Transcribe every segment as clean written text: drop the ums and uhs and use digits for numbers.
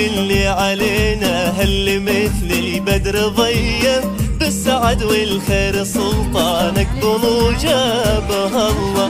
باللي علينا هل مثل البدر ضيّة بالسعد والخير سلطانك بموجبها الله.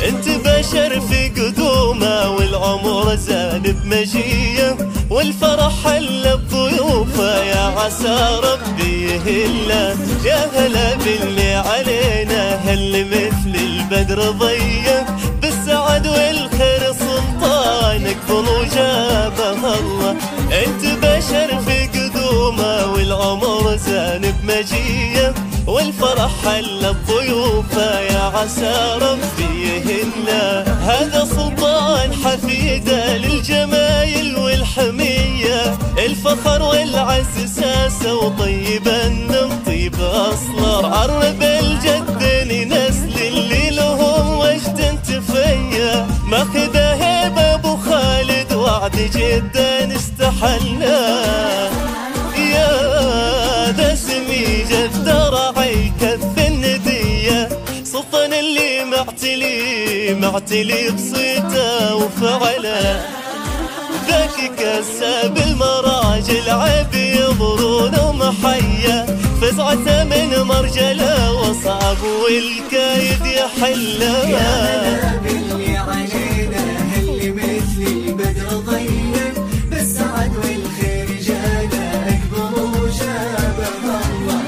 انت بشر في قدومه والعمر زاد بمجيه والفرح حل بضيوفه يا عسى ربي يهله. يا هلا باللي علينا هل مثل البدر ضيّة بالسعد والخير سلطانك بموجبها الله. انت بشر في قدومه والعمر زان بمجيه والفرح حل بضيوفه يا عسى ربي يهله. هذا سلطان حفيده للجمايل والحميه الفخر والعز ساسه وطيبا من طيب اصله. عرب الجد نسل اللي لهم وجد تفيه ماخذ هيبه ابو خالد وعد جدا استحلى. يا ذا سمي جد راعي كف النديه سلطان اللي معتلي بصيته وفعله. ذاك كساب المراجل عيب يضرون ومحيه فزعته من مرجله وصعب والكايد يحله. يا باللي علينا هل مثل البدر ضيّة بالسعد والخير جانا اكبر وشابه الله.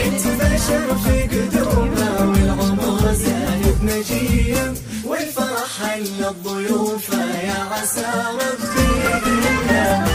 انت بشر في قدومه والعمر زان بمجيه والفرح حل الضيوف يا عسى ربي يهله.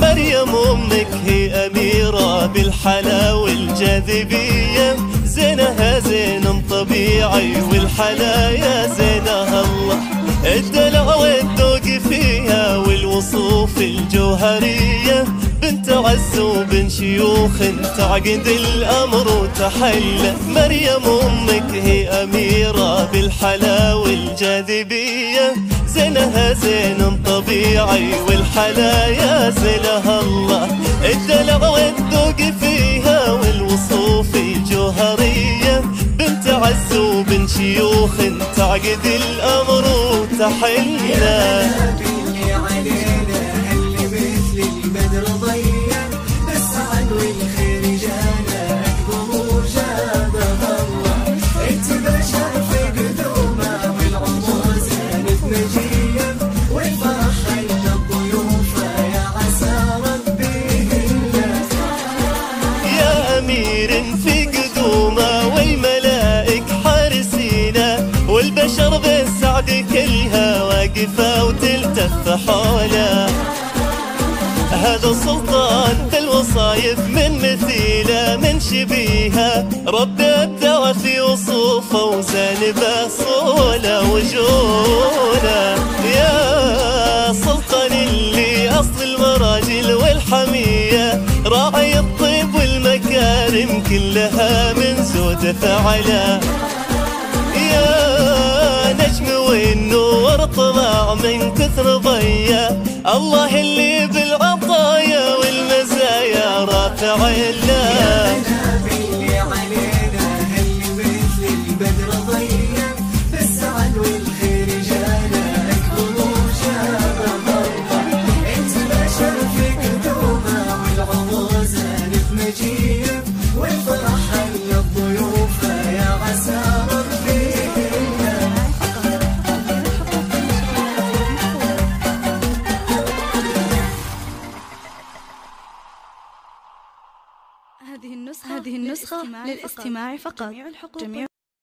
مريم أمك هي أميرة بالحلا والجاذبية زينها زين طبيعي والحلايا زينها الله. الدلع والذوق فيها والوصوف الجوهرية بنت عز وبن شيوخ تعقد الأمر وتحلى. مريم أمك هي أميرة بالحلا والجاذبية زينها زين طبيعي والحلايا زينها الله. الدلع والذوق فيها والوصوف الجوهرية بنت عز وبن شيوخ تعقد الأمر وتحلى. باللي علينا هل مثل البدر ضيّة بالسعد والخير جانا اكبر وشابه الله. انت بشر في قدومه والعمر زان بمجيه والفرح حل الضيوف يا عسى ربي يهله. يا أمير في قدومه والملائك حارسينه والبشر بالسعد كلها واقفه وتلتف حوله. هذا سلطان ذا الوصايف من مثيله من شبيهه رب ابدع في وصوفه وزان باصوله وجوله. يا سلطان اللي اصل المراجل والحميه راعي الطيب والمكارم كلها من زود فعله. يا نجم والنور طلع من كثر ضيه الله اللي بالعطايا والمزايا رافع له. باللي علينا هل مثل البدر ضيّة بالسعد والخير جانا اكبر وشابه الله. انت بشر في قدومه والعمر زان بمجيه والفرح حل الضيوف يا عسى ربي يهله. هذه النسخة للاستماع فقط. جميع